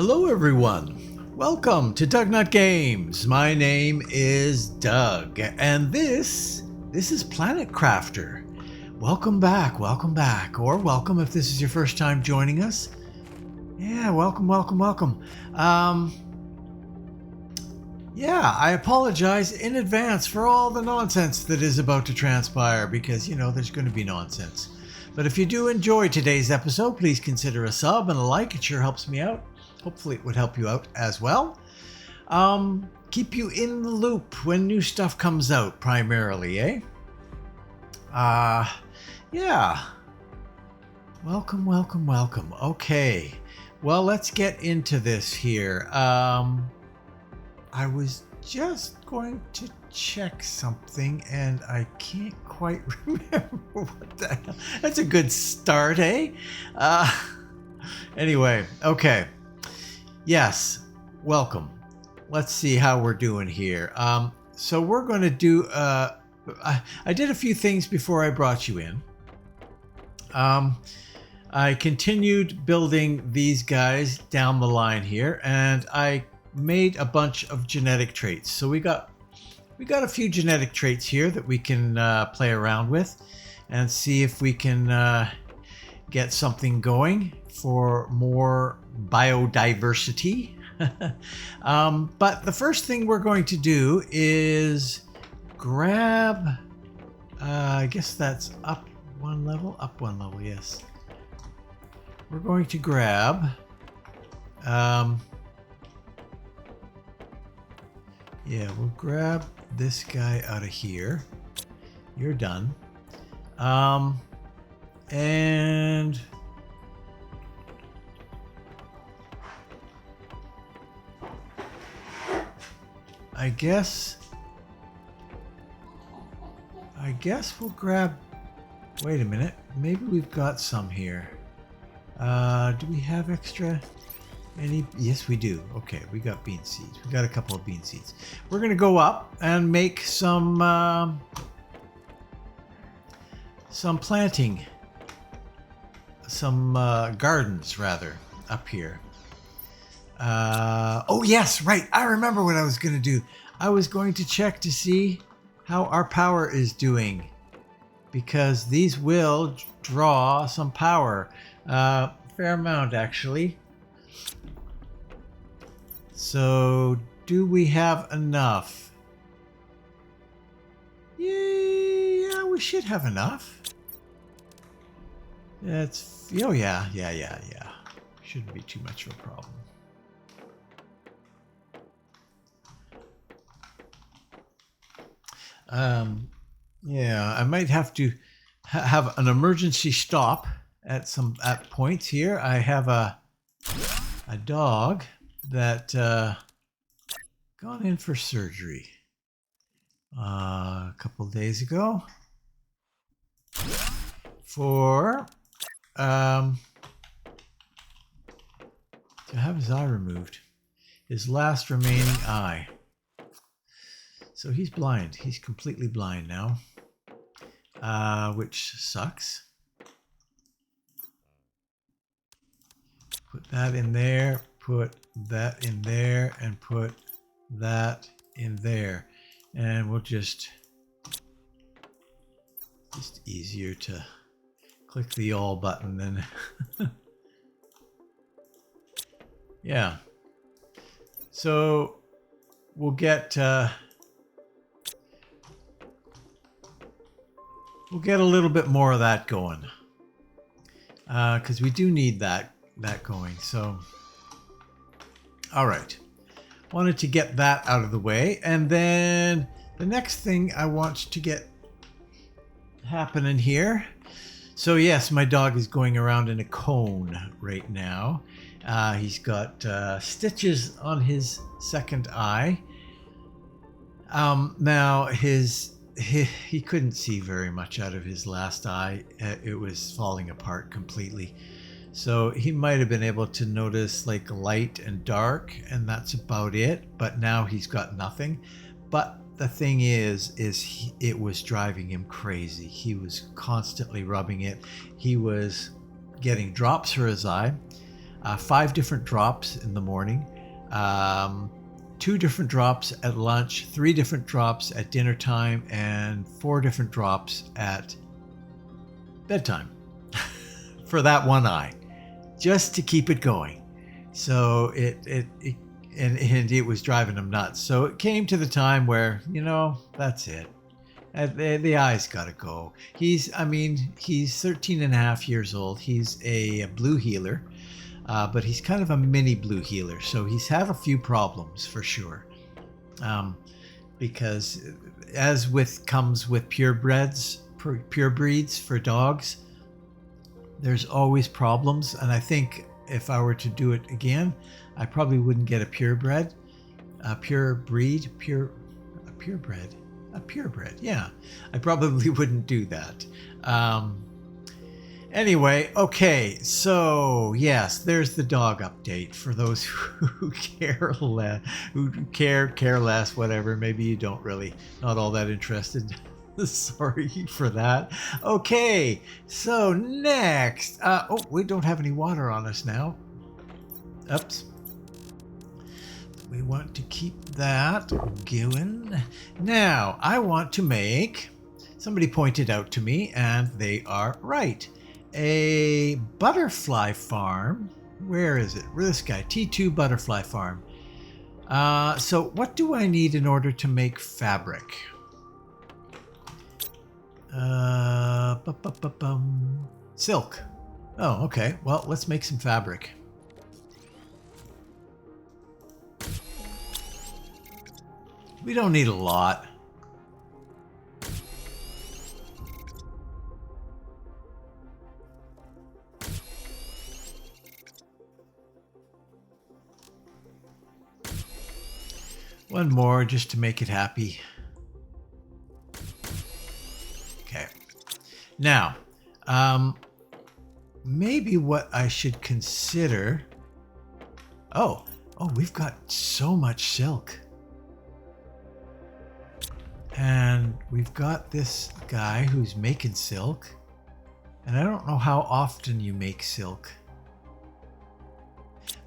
Hello everyone, welcome to DougNutGames. My name is Doug, and this is Planet Crafter. Welcome back, or welcome if this is your first time joining us. Yeah, welcome. Yeah, I apologize in advance for all the nonsense that is about to transpire, because, there's going to be nonsense. But if you do enjoy today's episode, please consider a sub and a like. It sure helps me out. Hopefully it would help you out as well. Keep you in the loop when new stuff comes out, primarily, eh? Yeah. Welcome. Okay. Well, let's get into this here. I was just going to check something and I can't quite remember what the hell. That's a good start, eh? Anyway, okay. Yes, welcome. Let's see how we're doing here. So we're going to do, I did a few things before I brought you in. I continued building these guys down the line here, and I made a bunch of genetic traits. So we got a few genetic traits here that we can play around with and see if we can get something going for more biodiversity. But the first thing we're going to do is grab, I guess that's up one level, yes. We're going to grab, we'll grab this guy out of here. You're done. And I guess we'll grab, wait a minute, maybe we've got some here. Do we have extra? Yes, we do. Okay, we got bean seeds. We got a couple of bean seeds. We're going to go up and make some planting, some gardens rather, up here. Oh yes, right. I remember what I was going to do. I was going to check to see how our power is doing, because these will draw some power. Fair amount, actually. So, do we have enough? Yeah, we should have enough. That's, oh yeah. Shouldn't be too much of a problem. Yeah, I might have to have an emergency stop at points here. I have a dog that gone in for surgery a couple of days ago for to have his eye removed, his last remaining eye. So he's blind. He's completely blind now, which sucks. Put that in there, put that in there, and put that in there. And we'll just easier to click the all button than yeah. So we'll get a little bit more of that going, because we do need that going. So, all right, wanted to get that out of the way, and then the next thing I want to get happening here. So yes, my dog is going around in a cone right now. He's got stitches on his second eye. Now he couldn't see very much out of his last eye. It was falling apart completely. So he might have been able to notice like light and dark, and that's about it. But now he's got nothing. But the thing is it was driving him crazy. He was constantly rubbing it. He was getting drops for his eye. 5 different drops in the morning, 2 different drops at lunch, 3 different drops at dinner time, and 4 different drops at bedtime for that one eye, just to keep it going. So it was driving him nuts. So it came to the time where, that's it. The eye's got to go. He's 13 and a half years old. He's a blue healer, but he's kind of a mini blue healer. So he's had a few problems for sure. Because as comes with pure breeds for dogs, there's always problems. And I think if I were to do it again, I probably wouldn't get a purebred. Yeah, I probably wouldn't do that. Anyway, okay, so yes, there's the dog update for those who care less, whatever. Maybe you don't really, not all that interested. Sorry for that. Okay, so next, we don't have any water on us now. Oops. We want to keep that going. Now, I want to make, somebody pointed out to me, and they are right, a butterfly farm. Where is it? This guy, T2 butterfly farm. So what do I need in order to make fabric? Silk. Oh, okay. Well, let's make some fabric. We don't need a lot. One more just to make it happy. Okay. Now, maybe what I should consider... Oh, we've got so much silk. And we've got this guy who's making silk. And I don't know how often you make silk.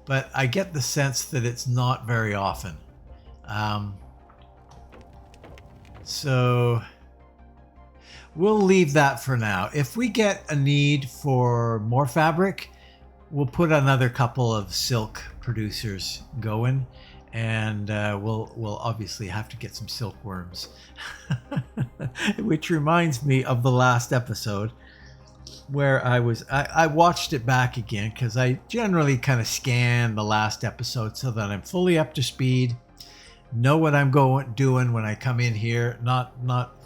But I get the sense that it's not very often. So we'll leave that for now. If we get a need for more fabric, we'll put another couple of silk producers going. And we'll obviously have to get some silkworms. Which reminds me of the last episode where I watched it back again because I generally kind of scan the last episode so that I'm fully up to speed, know what I'm doing when I come in here, not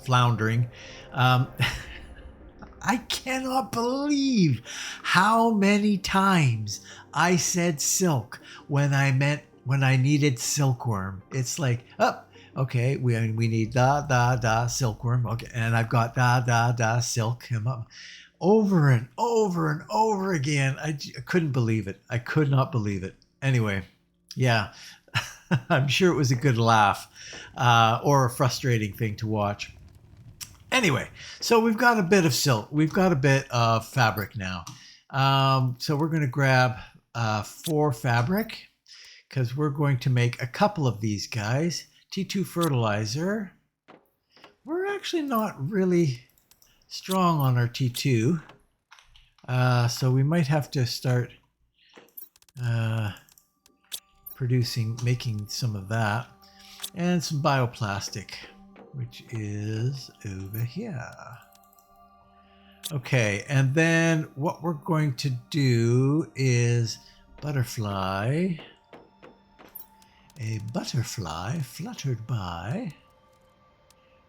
floundering. I cannot believe how many times I said silk when I needed silkworm. It's like, okay, we need silkworm. Okay, and I've got silk. Over and over and over again. I couldn't believe it. I could not believe it. Anyway, yeah, I'm sure it was a good laugh or a frustrating thing to watch. Anyway, so we've got a bit of silk. We've got a bit of fabric now. So we're going to grab 4 fabric, because we're going to make a couple of these guys. T2 fertilizer. We're actually not really strong on our T2. So we might have to start making some of that. And some bioplastic, which is over here. Okay, and then what we're going to do is butterfly. A butterfly fluttered by.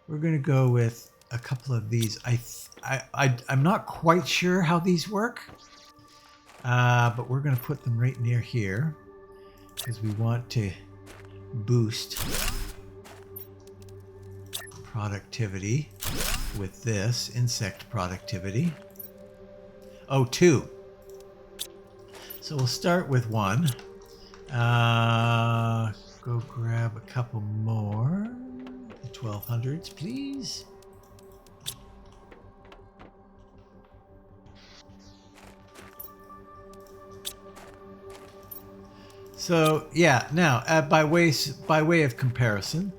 We're going to go with a couple of these. I'm not quite sure how these work, but we're going to put them right near here because we want to boost productivity with this insect productivity. Oh, 2. So we'll start with 1. Go grab a couple more. The 1200s, please. So yeah, now by way of comparison,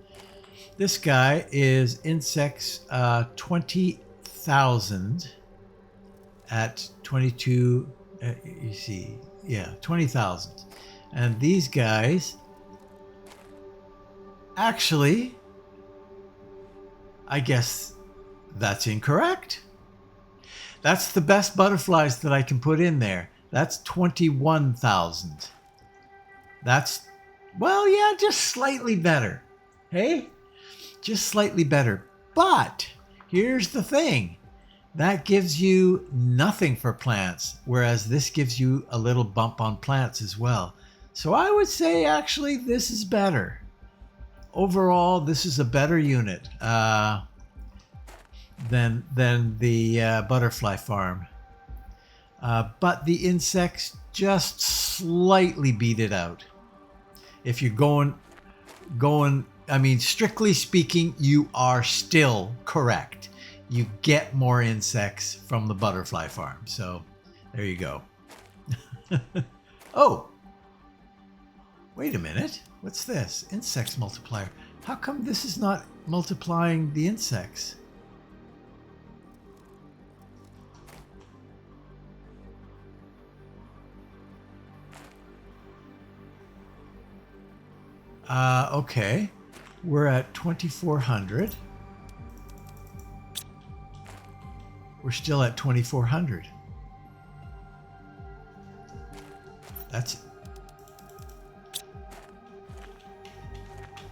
this guy is insects 20,000 at 22. You see, yeah, 20,000, and these guys actually, I guess that's incorrect. That's the best butterflies that I can put in there. That's 21,000. That's, well, yeah, just slightly better. Hey? Just slightly better. But here's the thing. That gives you nothing for plants, whereas this gives you a little bump on plants as well. So I would say actually this is better. Overall, this is a better unit than the butterfly farm. But the insects just slightly beat it out. If you're going, I mean, strictly speaking, you are still correct. You get more insects from the butterfly farm. So there you go. Oh, wait a minute. What's this? Insects multiplier. How come this is not multiplying the insects? Okay. We're at 2,400. We're still at 2,400. That's...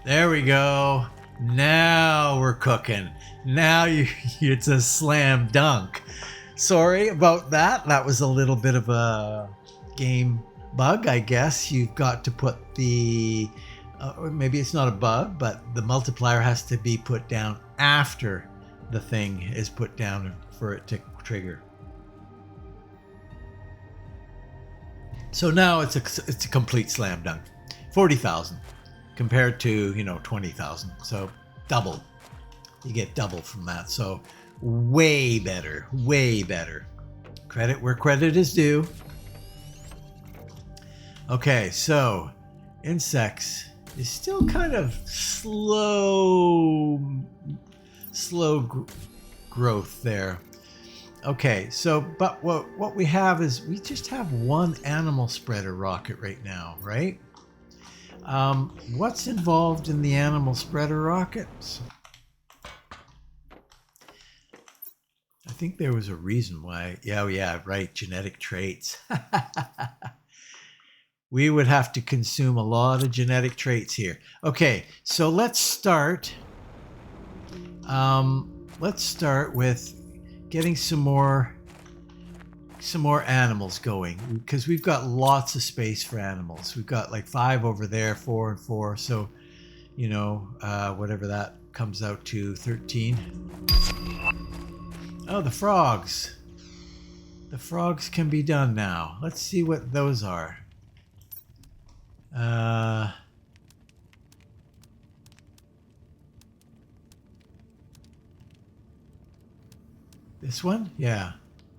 There we go. Now we're cooking. Now it's a slam dunk. Sorry about that. That was a little bit of a game bug, I guess. You've got to put the... or maybe it's not a bug, but the multiplier has to be put down after the thing is put down for it to trigger. So now it's a complete slam dunk. 40,000 compared to 20,000. So double. You get double from that. So way better, way better. Credit where credit is due. Okay, so insects is still kind of slow growth there. Okay, so but what we have is we just have one animal spreader rocket right now, right? What's involved in the animal spreader rockets? I think there was a reason why. Yeah, right. Genetic traits. We would have to consume a lot of genetic traits here. Okay, so let's start. Let's start with getting some more animals going, because we've got lots of space for animals. We've got like 5 over there, 4 and 4. So, whatever that comes out to, 13. Oh, the frogs. The frogs can be done now. Let's see what those are. This one? Yeah.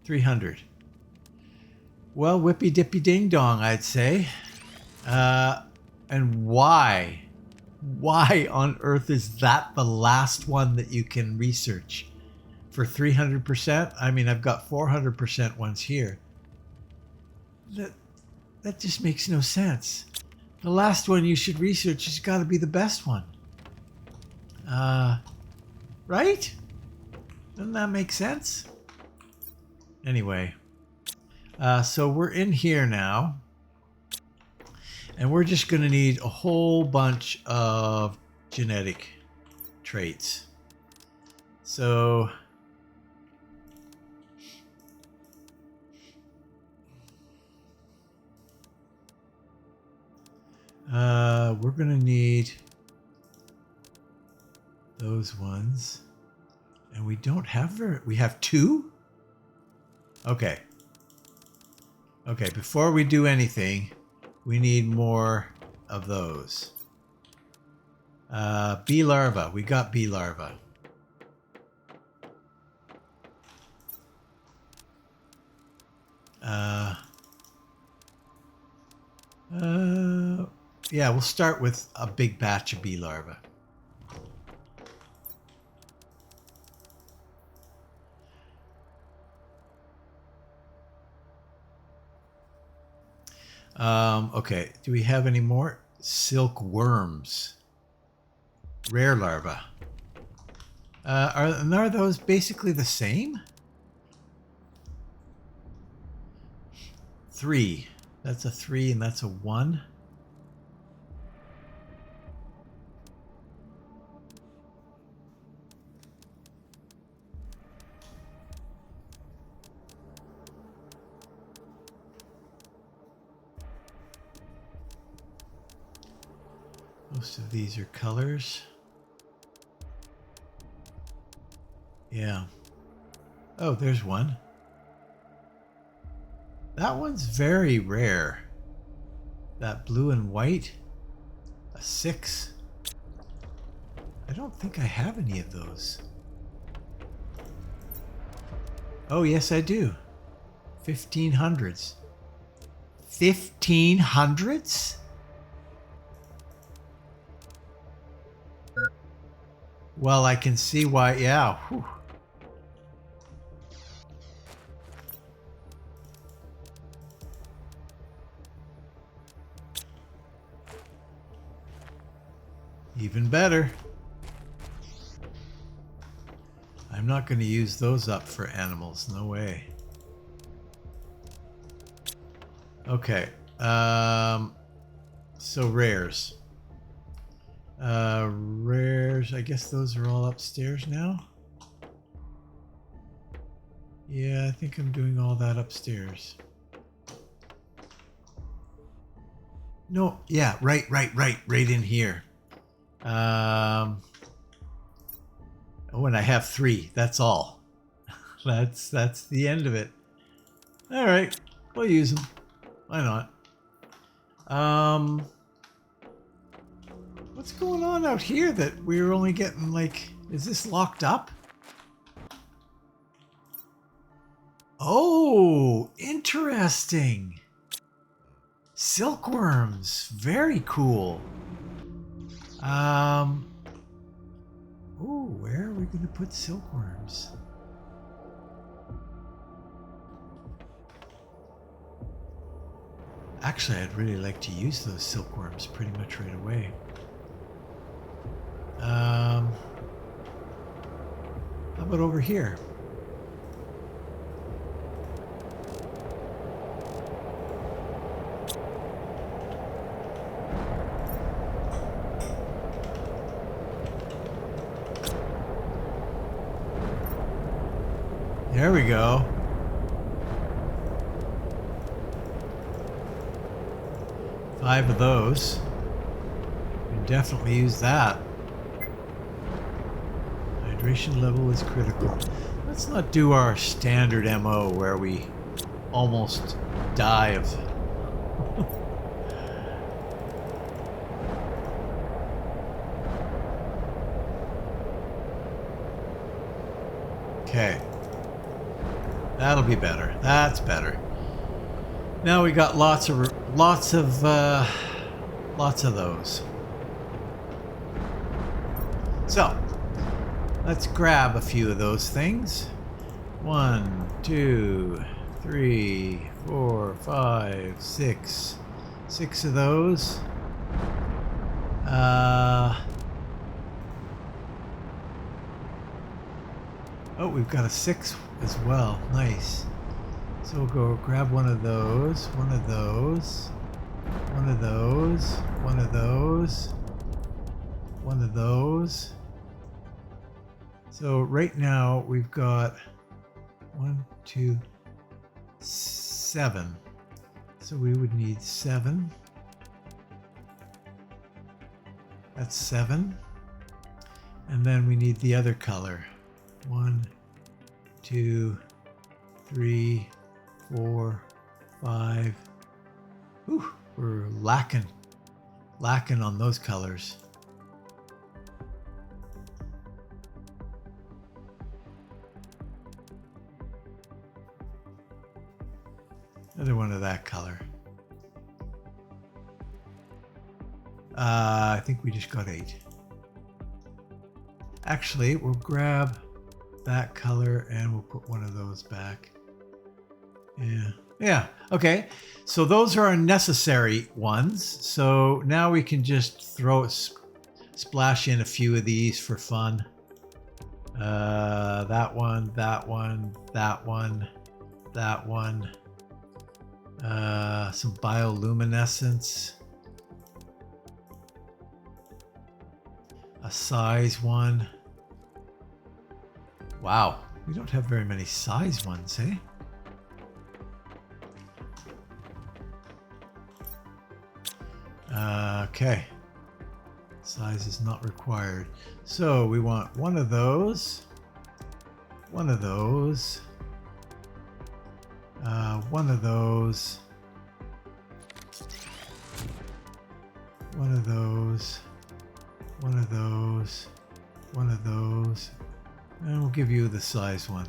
300. Well, whippy dippy ding dong, I'd say. And why? Why on earth is that the last one that you can research? For 300%? I mean, I've got 400% ones here. That just makes no sense. The last one you should research has got to be the best one. Right? Doesn't that make sense? Anyway, so we're in here now. And we're just going to need a whole bunch of genetic traits. So... we're going to need those ones. And we don't have... we have 2? Okay. Okay, before we do anything, we need more of those. Bee larva. We got bee larva. yeah, we'll start with a big batch of bee larvae. Okay, do we have any more? Silkworms. Rare larvae. Are those basically the same? 3. That's a 3 and that's a 1. Most of these are colors. Yeah. Oh, there's one. That one's very rare. That blue and white. A 6. I don't think I have any of those. Oh, yes, I do. 1500s. 1500s? Well, I can see why. Yeah. Whew. Even better. I'm not going to use those up for animals. No way. Okay. So rares. Rares. I guess those are all upstairs now. Yeah, I think I'm doing all that upstairs. No, yeah, right in here. Oh, and I have 3. That's all. That's the end of it. All right, we'll use them. Why not? What's going on out here that we're only getting like? Is this locked up? Oh, interesting. Silkworms, very cool. Oh, where are we going to put silkworms? Actually, I'd really like to use those silkworms pretty much right away. How about over here? There we go. Five of those. We can definitely use that. Hydration level is critical. Let's not do our standard MO where we almost die of... Okay. That'll be better. That's better. Now we got lots of those. So let's grab a few of those things. 1, 2, 3, 4, 5, 6. 6 of those. Oh, we've got a 6 as well. Nice. So we'll go grab one of those, one of those, one of those, one of those, one of those. So right now we've got 1, 2, 7. So we would need 7. That's 7. And then we need the other color. 1, 2, 3, 4, 5. Ooh, we're lacking on those colors. Another one of that color. I think we just got 8. Actually, we'll grab that color and we'll put one of those back. Yeah. Okay. So those are our necessary ones. So now we can just splash in a few of these for fun. That one, that one, that one, that one. Some bioluminescence. A size one. Wow, we don't have very many size ones, eh? Okay. Size is not required. So we want one of those. One of those. One of those. One of those. One of those. One of those. And we'll give you the size one.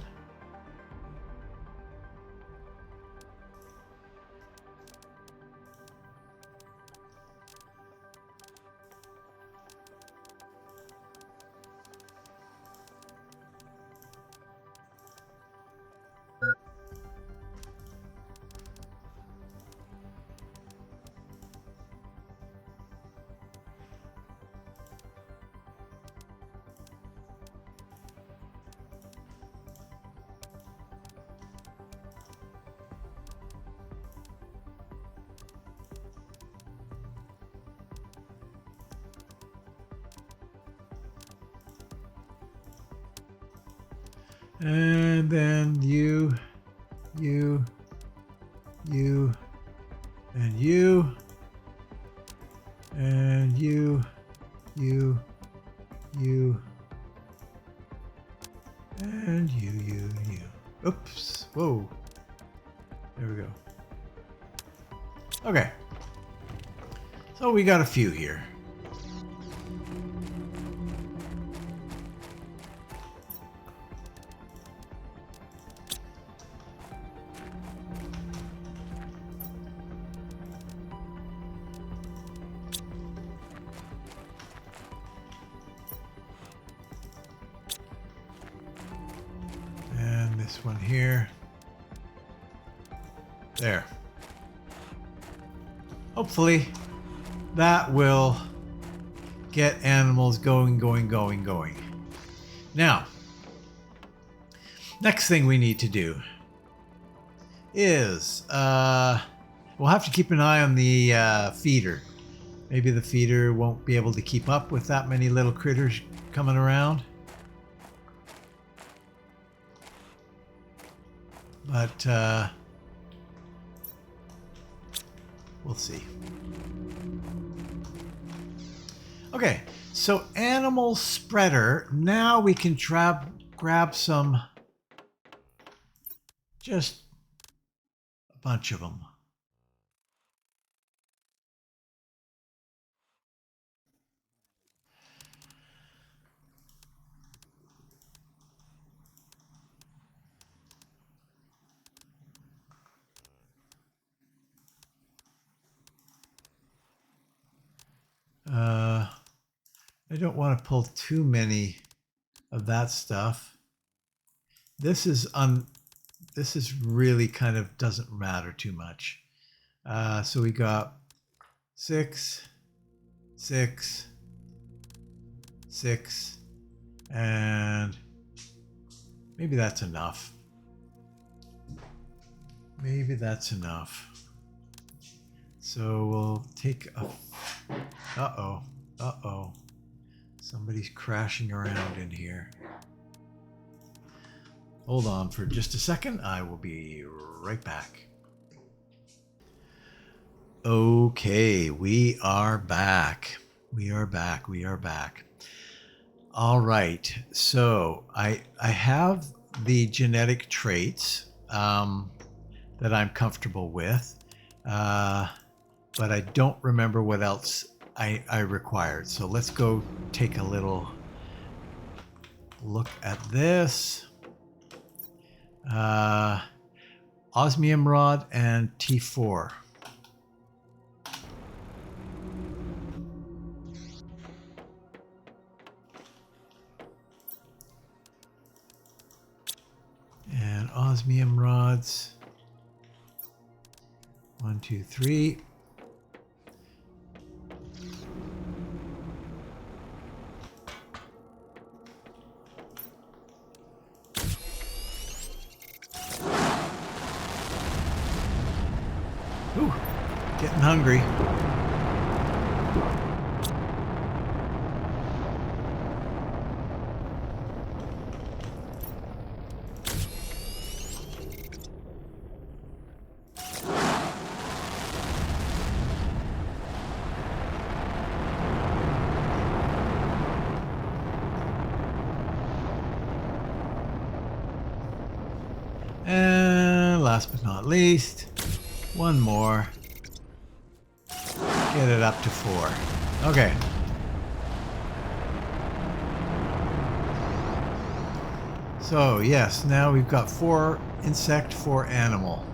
And then you, and you, and you, and you. Oops. Whoa. There we go. Okay. So we got a few here. This one here. There. Hopefully that will get animals going. Now, next thing we need to do is we'll have to keep an eye on the feeder. Maybe the feeder won't be able to keep up with that many little critters coming around. But we'll see. Okay, so animal spreader. Now we can grab some, just a bunch of them. I don't want to pull too many of that stuff. This is really kind of doesn't matter too much. So we got 6, 6, 6, and maybe that's enough. Maybe that's enough. So we'll take a... Uh-oh. Somebody's crashing around in here. Hold on for just a second. I will be right back. Okay, we are back. We are back. All right. So I have the genetic traits that I'm comfortable with. But I don't remember what else I required. So let's go take a little look at this. Osmium rod and T4. Osmium rods. 1, 2, 3. Ooh, getting hungry. And last but not least, one more. Get it up to 4. Okay. So yes, now we've got 4 insect, 4 animal.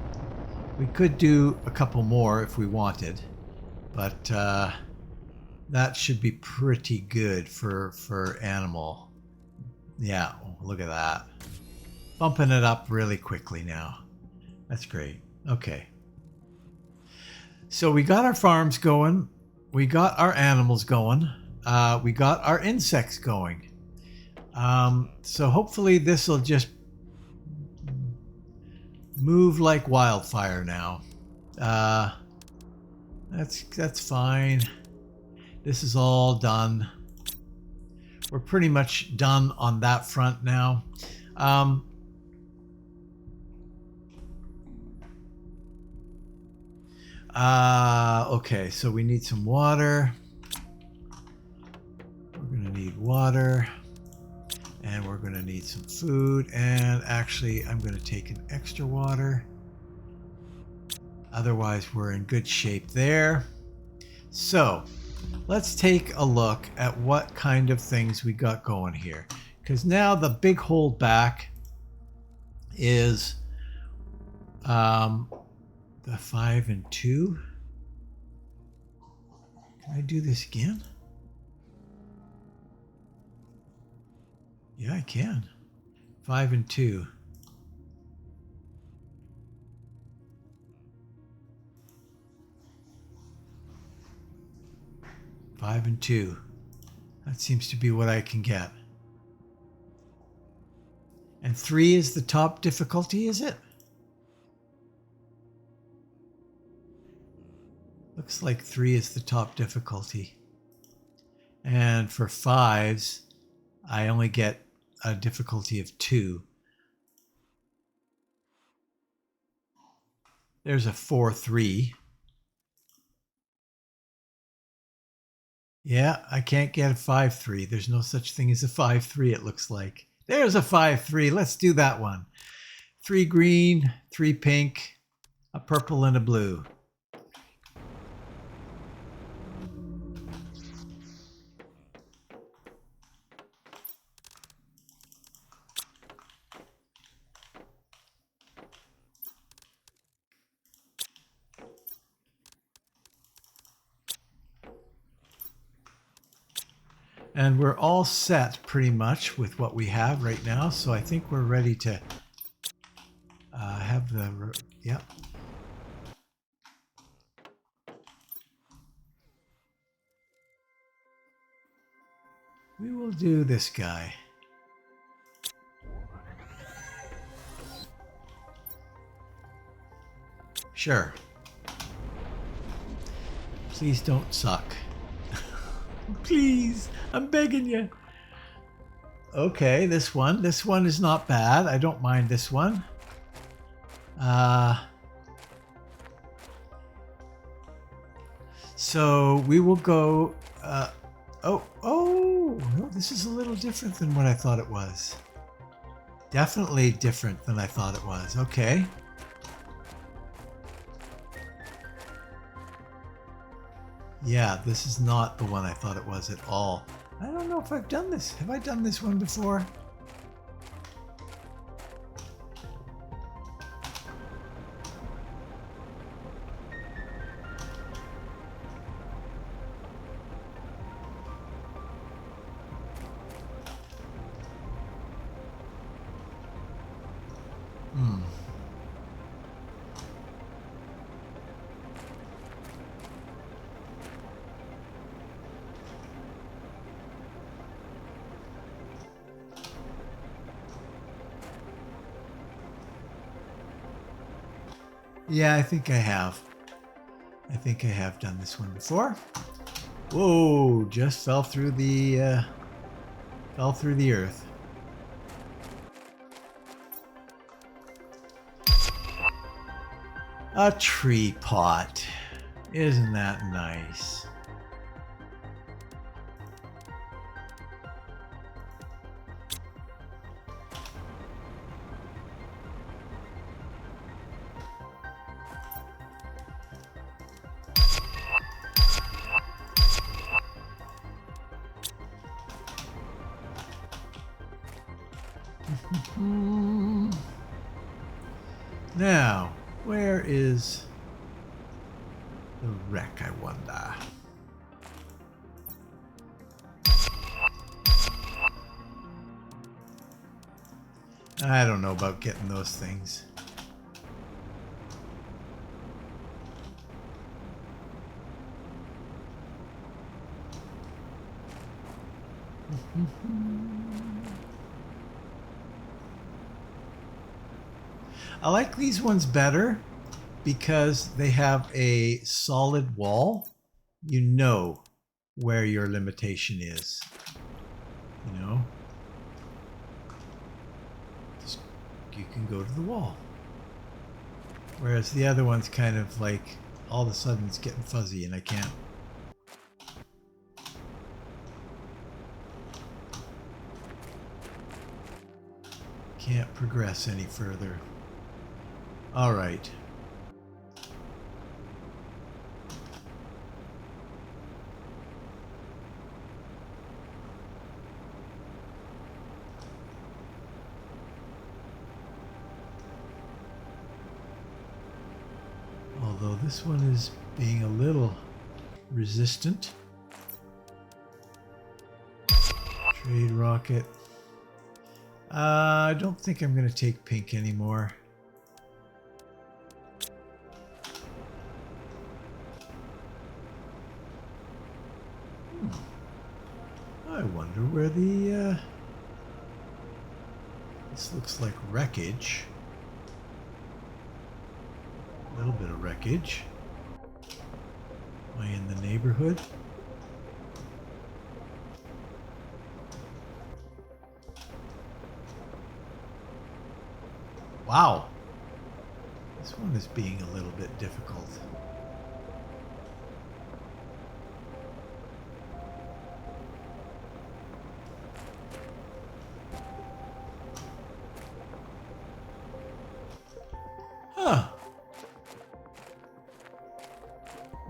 We could do a couple more if we wanted, but that should be pretty good for animal. Yeah, look at that. Bumping it up really quickly now. That's great. Okay. So we got our farms going. We got our animals going. We got our insects going. So hopefully this will just move like wildfire now. That's fine. This is all done. We're pretty much done on that front now. Okay, so we need some water. We're gonna need water. And we're gonna need some food. And actually, I'm gonna take an extra water. Otherwise, we're in good shape there. So, let's take a look at what kind of things we got going here. Because now the big hold back is the 5 and 2. Can I do this again? Yeah, I can. 5 and 2. Five and 2. That seems to be what I can get. And 3 is the top difficulty, is it? Looks like 3 is the top difficulty. And for 5s, I only get a difficulty of 2. There's a 4-3. Yeah, I can't get a 5-3. There's no such thing as a 5-3, it looks like. There's a 5-3. Let's do that one. 3 green, 3 pink, a purple, and a blue. And we're all set pretty much with what we have right now. So I think we're ready to have the, yep. We will do this guy. Sure. Please don't suck. Please, I'm begging you. Okay, this one is not bad. I don't mind this one. So we will go, oh, no, this is a little different than what I thought it was. Definitely different than I thought it was. Okay. Yeah, this is not the one I thought it was at all. I don't know if I've done this. Have I done this one before? Yeah, I think I have. I think I have done this one before. Whoa, just fell through the earth. A tree pot. Isn't that nice? Now, where is the wreck, I wonder? I don't know about getting those things. I like these ones better because they have a solid wall. You know where your limitation is. You know? Just, you can go to the wall. Whereas the other one's kind of like all of a sudden it's getting fuzzy and I can't progress any further. All right. Although this one is being a little resistant. Trade rocket. I don't think I'm going to take pink anymore. I wonder where the... This looks like wreckage. A little bit of wreckage. Am I in the neighborhood? Wow. This one is being a little bit difficult. Huh.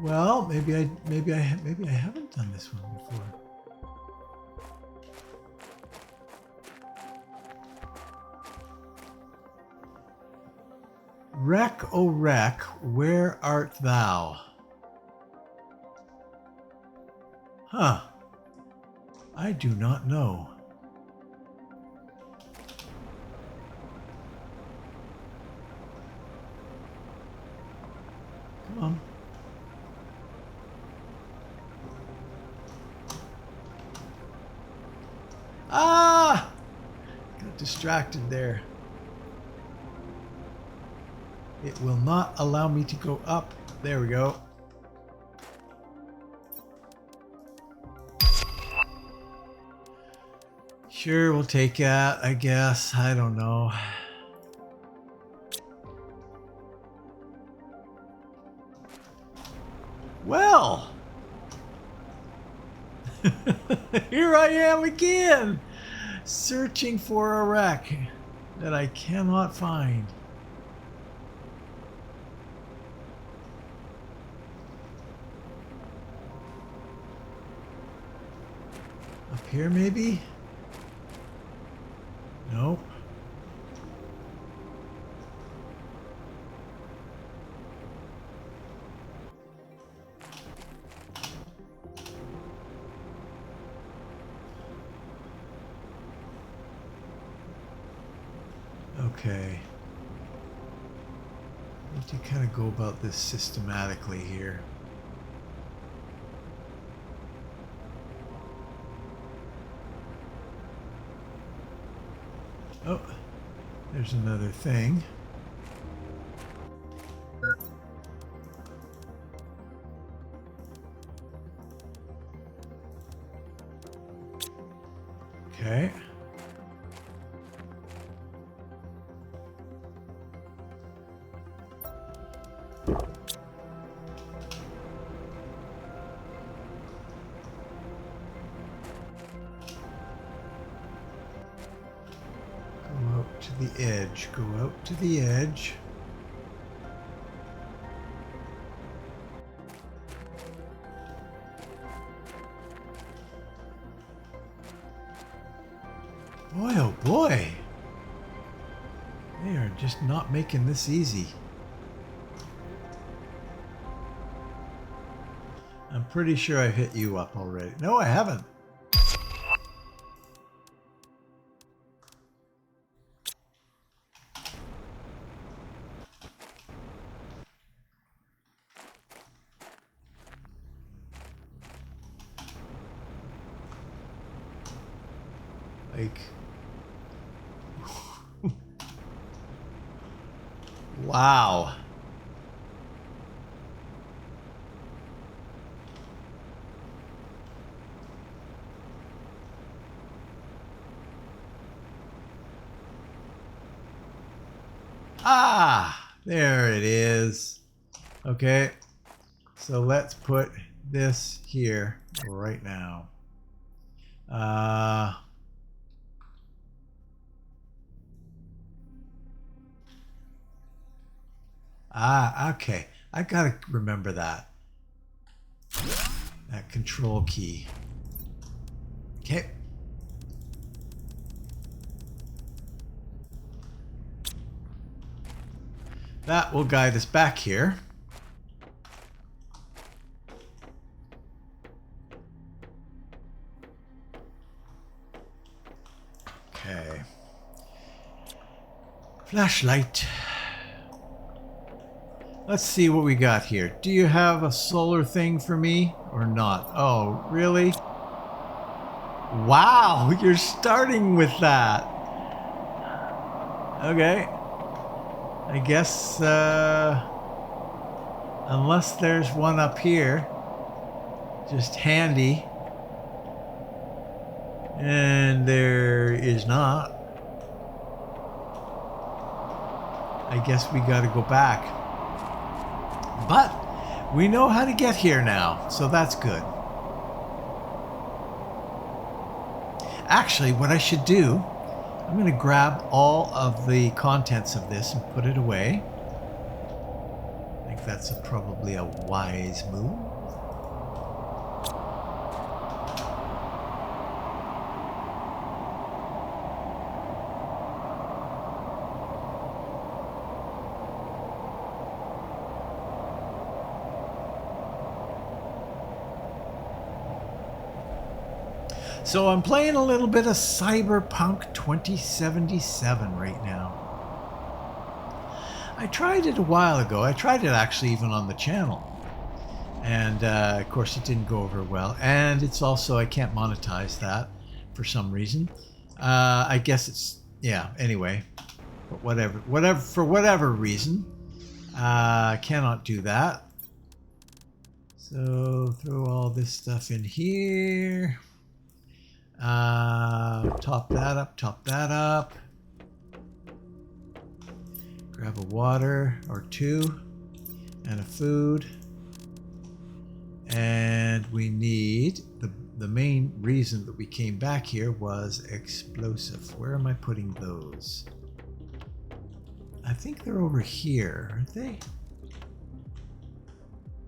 Well, maybe I haven't done this one before. Wreck, O wreck, where art thou? Huh. I do not know. Come on. Ah! Got distracted there. It will not allow me to go up. There we go. Sure, we'll take that, I guess. I don't know. Well, here I am again, searching for a wreck that I cannot find. Up here, maybe? Nope. Okay. Need to kind of go about this systematically here. Oh, there's another thing. Okay. Go out to the edge. Go out to the edge. Boy, oh boy. They are just not making this easy. I'm pretty sure I've hit you up already. No, I haven't. Like, wow. Ah, there it is. Okay, so let's put this here right now. Okay. I gotta remember that. That control key. Okay. That will guide us back here. Okay. Flashlight. Let's see what we got here. Do you have a solar thing for me or not? Oh, really? Wow, you're starting with that. Okay. I guess, unless there's one up here, just handy. And there is not. I guess we got to go back. But we know how to get here now, so that's good. Actually, what I should do, I'm going to grab all of the contents of this and put it away. I think that's probably a wise move. So I'm playing a little bit of Cyberpunk 2077 right now. I tried it a while ago. I tried it actually even on the channel. And of course it didn't go over well. And it's also, I can't monetize that for some reason. I guess it's, yeah, anyway. But for whatever reason, I cannot do that. So throw all this stuff in here. Top that up. Grab a water or two and a food. And we need, the main reason that we came back here was explosive. Where am I putting those? I think they're over here, aren't they?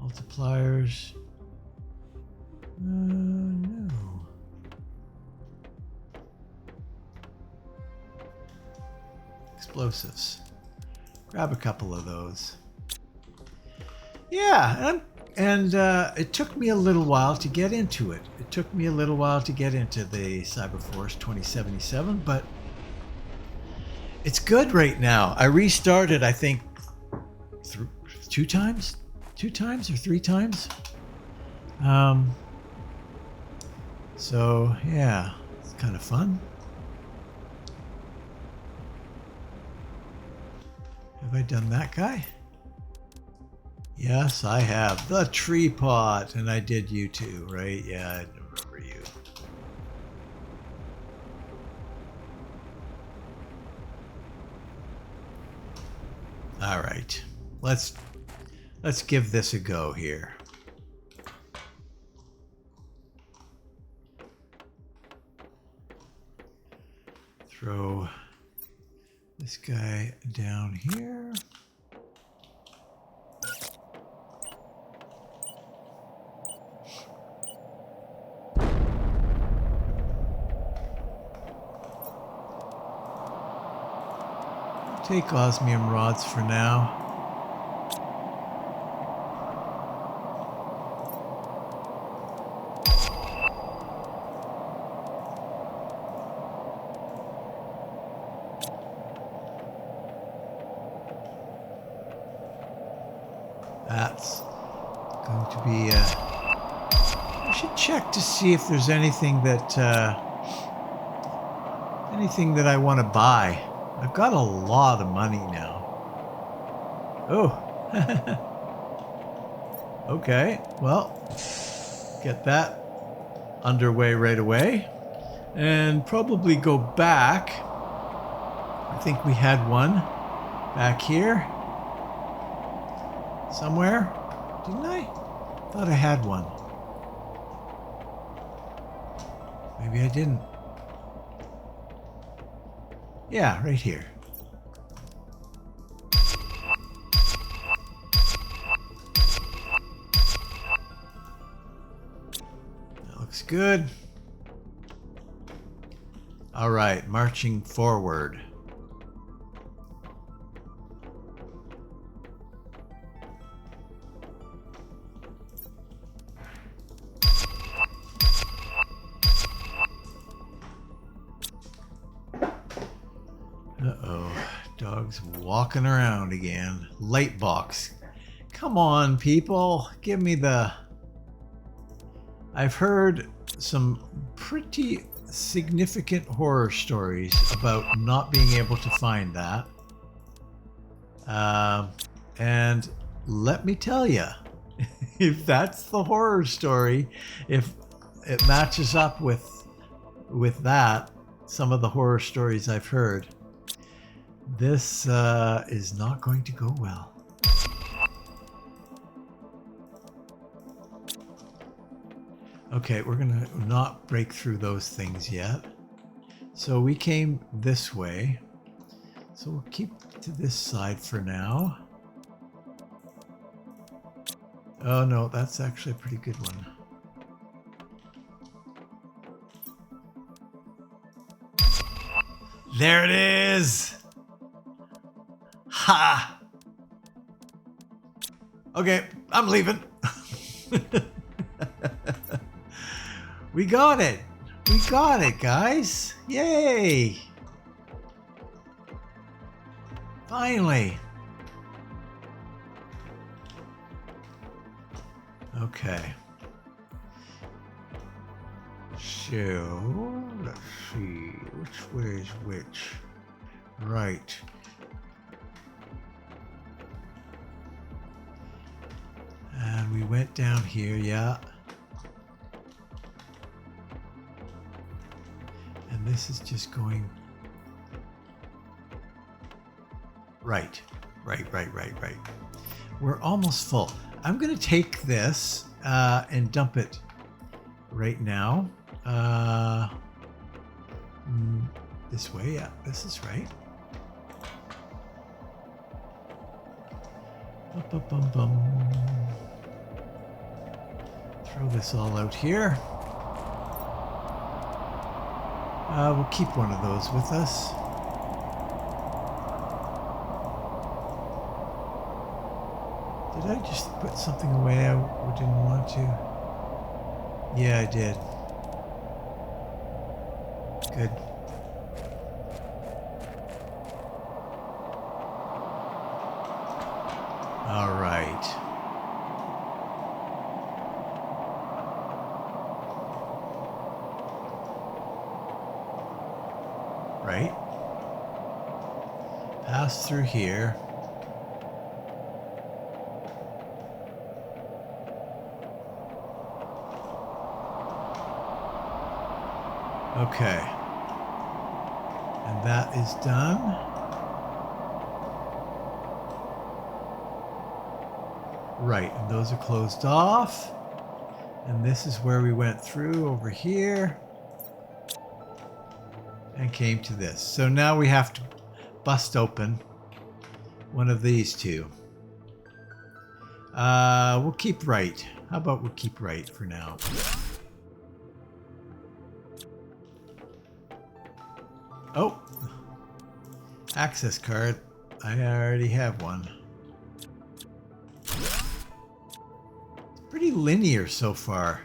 Multipliers. No. Explosives. Grab a couple of those. Yeah, and it took me a little while to get into it. It took me a little while to get into the Cyberforce 2077, but it's good right now. I restarted, I think, two times or three times. So yeah, it's kind of fun. Have I done that guy? Yes, I have. The tree pot. And I did you too, right? Yeah, I remember you. All right. Let's give this a go here. Throw this guy down here. Take osmium rods for now. That's going to be I should check to see if there's anything that I want to buy. I've got a lot of money now. Oh. Okay. Well, get that underway right away. And probably go back. I think we had one back here. Somewhere. Didn't I? Thought I had one. Maybe I didn't. Yeah, right here. That looks good. All right, marching forward. Uh-oh, dog's walking around again. Light box. Come on, people. Give me the... I've heard some pretty significant horror stories about not being able to find that. And let me tell you, if that's the horror story, if it matches up with that, some of the horror stories I've heard, this is not going to go well. Okay, we're gonna not break through those things yet. So we came this way. So we'll keep to this side for now. Oh no, that's actually a pretty good one. There it is! Ha! Okay, I'm leaving. We got it. We got it, guys. Yay! Finally. Okay. So, let's see. Which way is which? Right. And we went down here, yeah. And this is just going right. Right. We're almost full. I'm going to take this and dump it right now. This way, yeah, this is right. Throw this all out here. We'll keep one of those with us. Did I just put something away I didn't want to? Yeah, I did. Good. All right. Right. Pass through here. Okay. And that is done. Right, and those are closed off. And this is where we went through over here and came to this. So now we have to bust open one of these two. We'll keep right. How about we'll keep right for now? Oh, access card. I already have one. It's pretty linear so far.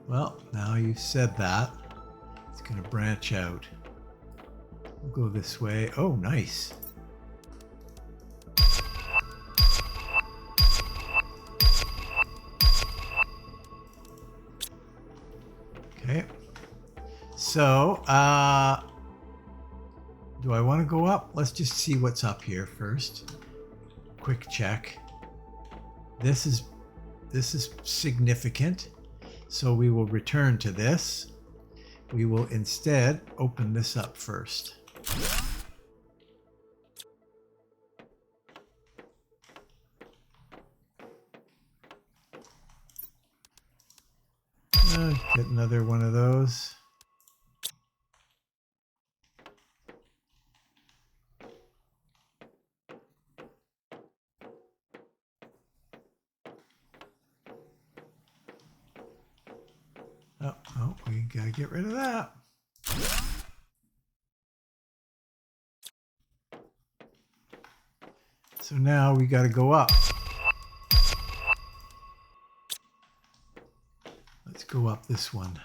Well, now you've said that, it's going to branch out. We'll go this way. Oh, nice. Okay. So, do I want to go up? Let's just see what's up here first. Quick check. This is significant. So we will return to this. We will instead open this up first. Get another one of those. Oh, we gotta get rid of that. So now we gotta go up. Let's go up this one,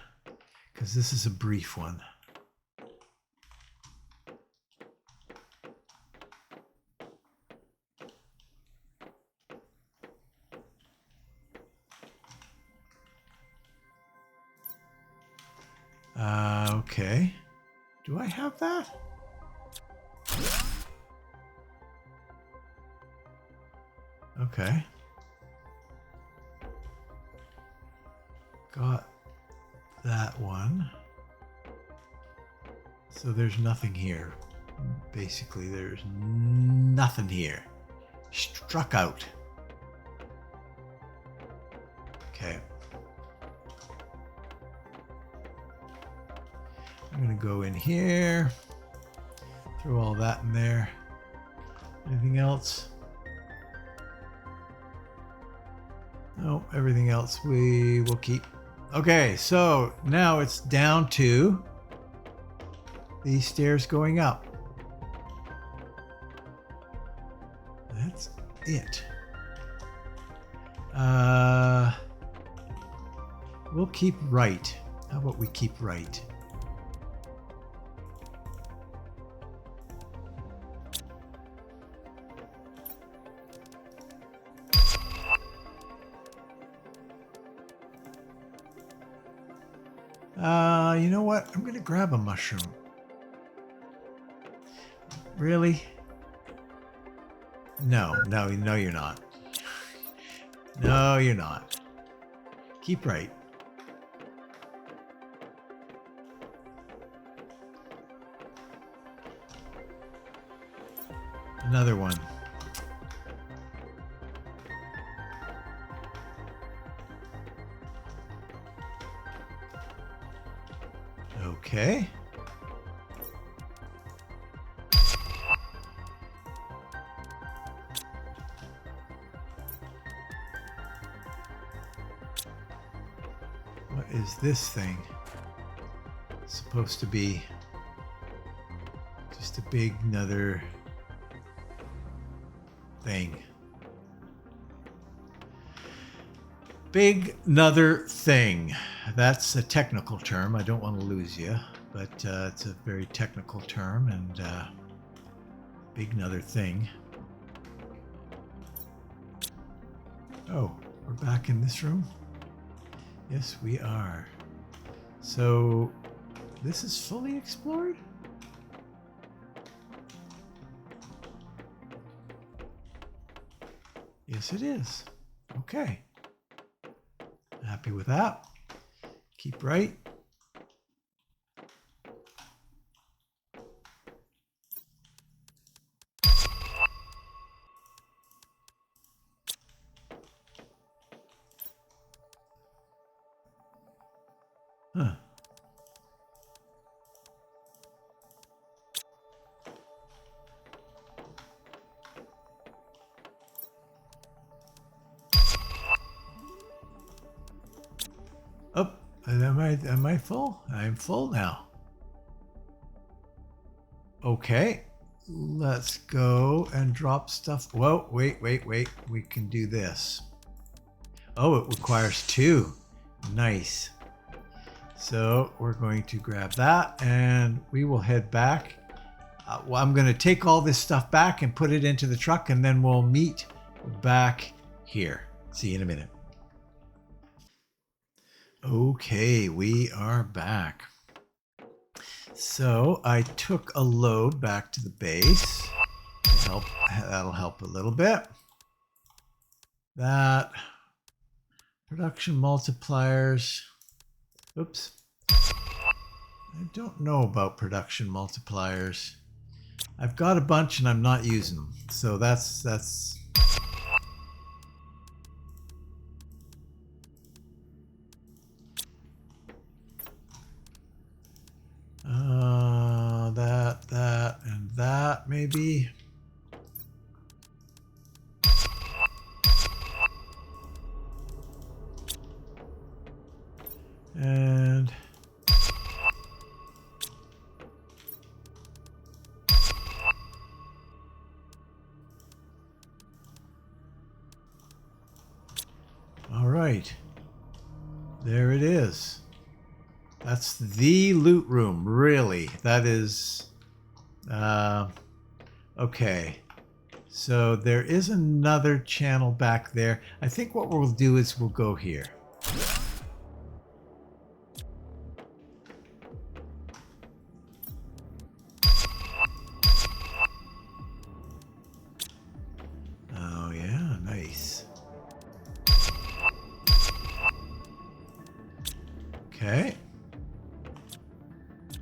because this is a brief one. Okay. Do I have that? Okay. Got that one. So there's nothing here. Basically, there's nothing here. Struck out. Okay. I'm going to go in here. Throw all that in there. Anything else? No, everything else we will keep. Okay, so now it's down to these stairs going up. That's it. We'll keep right. How about we keep right? You know what? I'm going to grab a mushroom. Really? No, you're not. No, you're not. Keep right. Another one. Okay. What is this thing? It's supposed to be just a big another thing. Big another thing. That's a technical term. I don't want to lose you, but it's a very technical term, and big another thing. Oh, we're back in this room? Yes, we are. So this is fully explored? Yes, it is. Okay. Happy with that. Keep right. Am I full? I'm full now. Okay. Let's go and drop stuff. Whoa, wait. We can do this. Oh, it requires 2. Nice. So we're going to grab that and we will head back. Well, I'm going to take all this stuff back and put it into the truck, and then we'll meet back here. See you in a minute. Okay, we are back. So I took a load back to the base. That'll help a little bit. That production multipliers. Oops. I don't know about production multipliers. I've got a bunch and I'm not using them. So that's that and that maybe. And all right, there it is. That's the loot room, really. That is, okay. So there is another channel back there. I think what we'll do is we'll go here. Oh yeah, nice. Okay.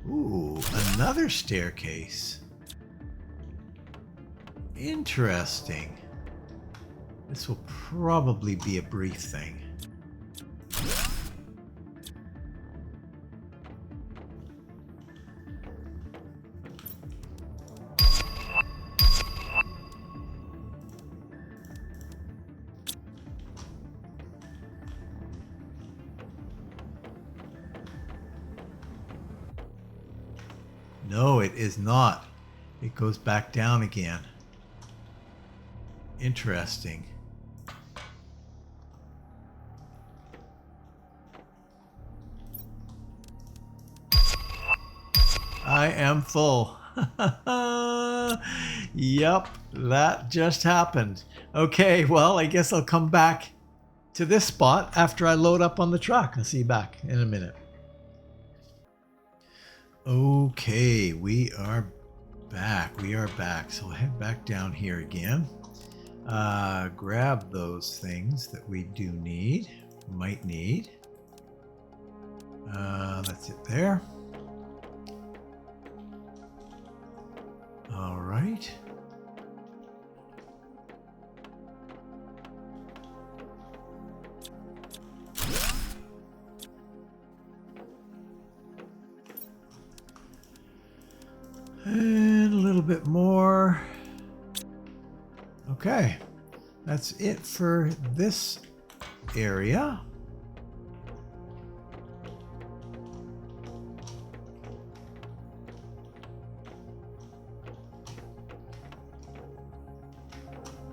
Ooh, another staircase. Interesting. This will probably be a brief thing. No, it is not. It goes back down again. Interesting. I am full. Yep, that just happened. Okay, well, I guess I'll come back to this spot after I load up on the truck. I'll see you back in a minute. Okay, we are back. So I'll head back down here again. Grab those things that we do need, might need. That's it there. All right. And a little bit more. Okay, that's it for this area.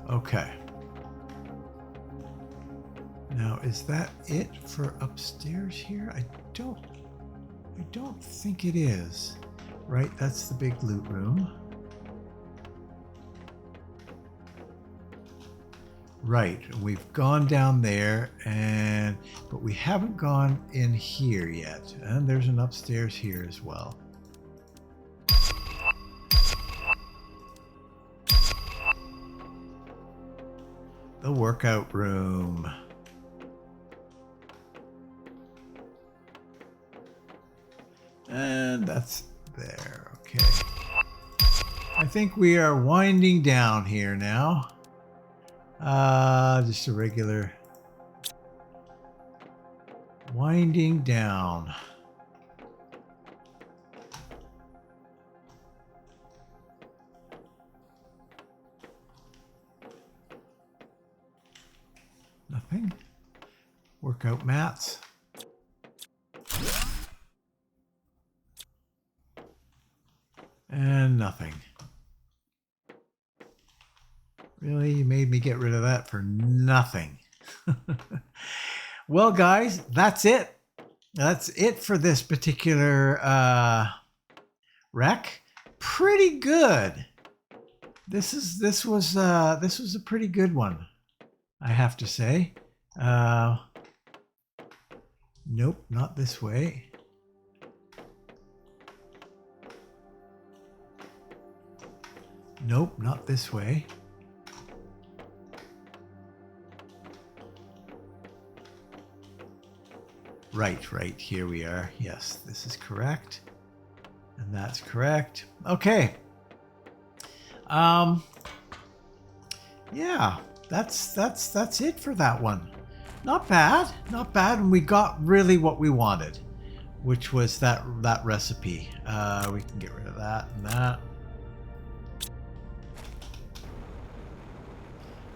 Okay. Now, is that it for upstairs here? I don't think it is. Right, that's the big loot room. Right, we've gone down there, but we haven't gone in here yet. And there's an upstairs here as well. The workout room. And that's there. Okay. I think we are winding down here now. Just a regular winding down. Nothing. Workout mats. nothing. Really? You made me get rid of that for nothing. Well, guys, that's it. That's it for this particular wreck. Pretty good. This was a pretty good one, I have to say. Nope, not this way. Nope, not this way. Right, here we are. Yes, this is correct. And that's correct. Okay. Yeah, that's it for that one. Not bad, not bad. And we got really what we wanted, which was that recipe. We can get rid of that and that.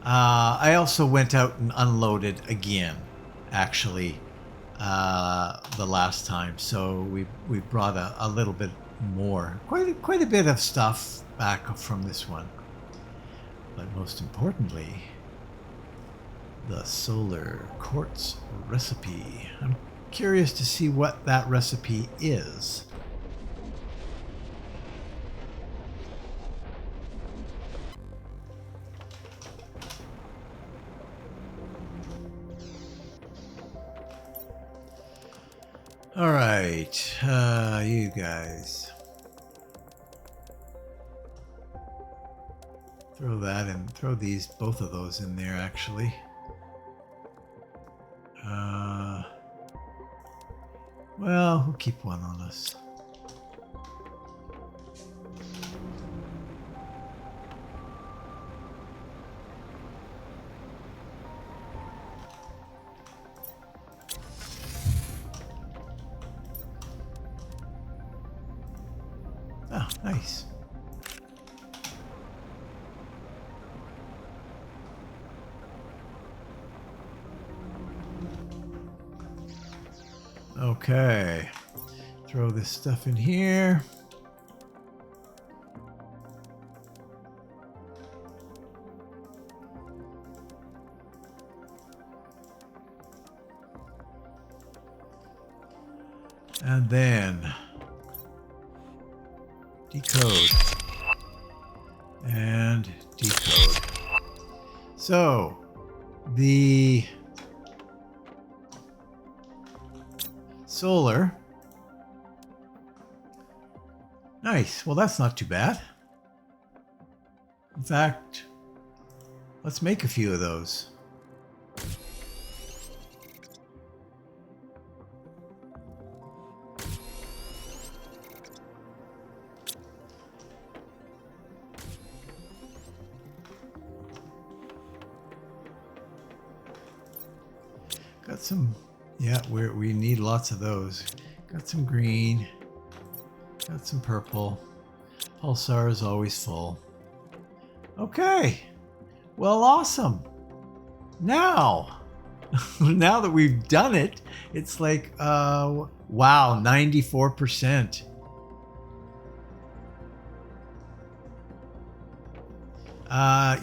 I also went out and unloaded again, actually, the last time. So we brought a little bit more, quite a bit of stuff back from this one. But most importantly, the solar quartz recipe. I'm curious to see what that recipe is. All right, you guys. Throw that in, throw both of those in there, actually. Well, we'll keep one on us. Oh, nice. Okay, throw this stuff in here. And then decode and decode. So the solar. Nice. Well, that's not too bad. In fact, let's make a few of those. Got some, yeah, we need lots of those. Got some green, got some purple. Pulsar is always full. Okay, well, awesome. Now, now that we've done it, it's like, wow, 94%.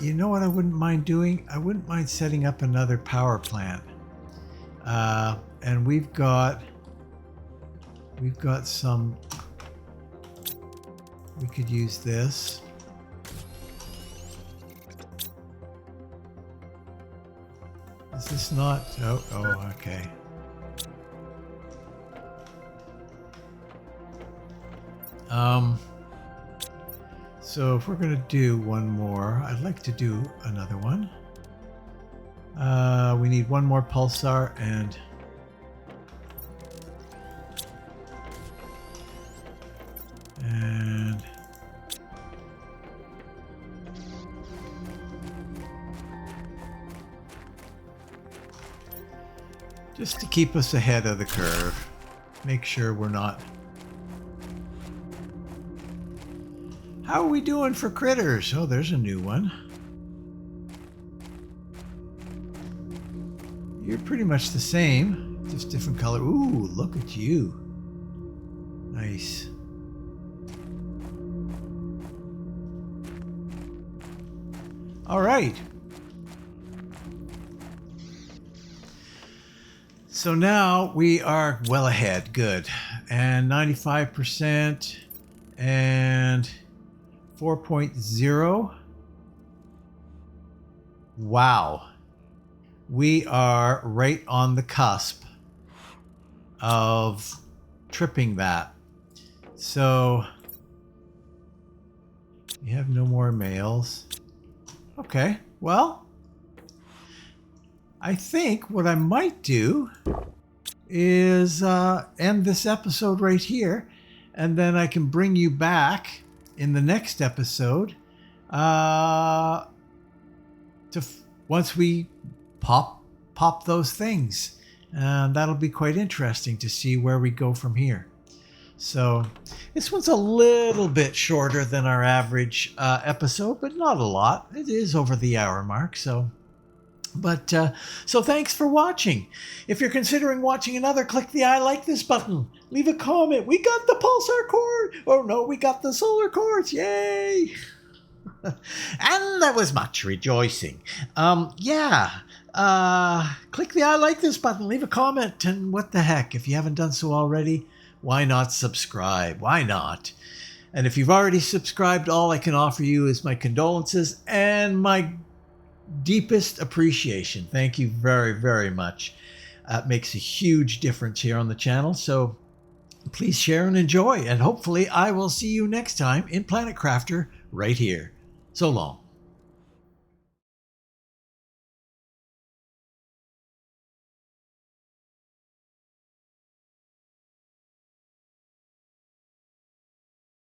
You know what I wouldn't mind doing? I wouldn't mind setting up another power plant. And we've got some, we could use this. Is this not, oh, okay. So if we're gonna do one more, I'd like to do another one. We need one more pulsar and just to keep us ahead of the curve. Make sure we're not. How are we doing for critters? Oh, there's a new one. You're pretty much the same, just different color. Ooh, look at you. Nice. All right. So now we are well ahead. Good. And 95% and 4.0. Wow. We are right on the cusp of tripping that. So you have no more males. Okay, well, I think what I might do is end this episode right here, and then I can bring you back in the next episode once we pop those things. And that'll be quite interesting to see where we go from here. So this one's a little bit shorter than our average episode, but not a lot. It is over the hour mark. So thanks for watching. If you're considering watching another, click the I like this button. Leave a comment. We got the pulsar cord. Oh no, we got the solar cords. Yay. And there was much rejoicing. Click the I like this button. Leave a comment. And what the heck, if you haven't done so already, why not subscribe? Why not? And if you've already subscribed, all I can offer you is my condolences and my deepest appreciation. Thank you very, very much. It makes a huge difference here on the channel. So please share and enjoy. And hopefully I will see you next time in Planet Crafter right here. So long.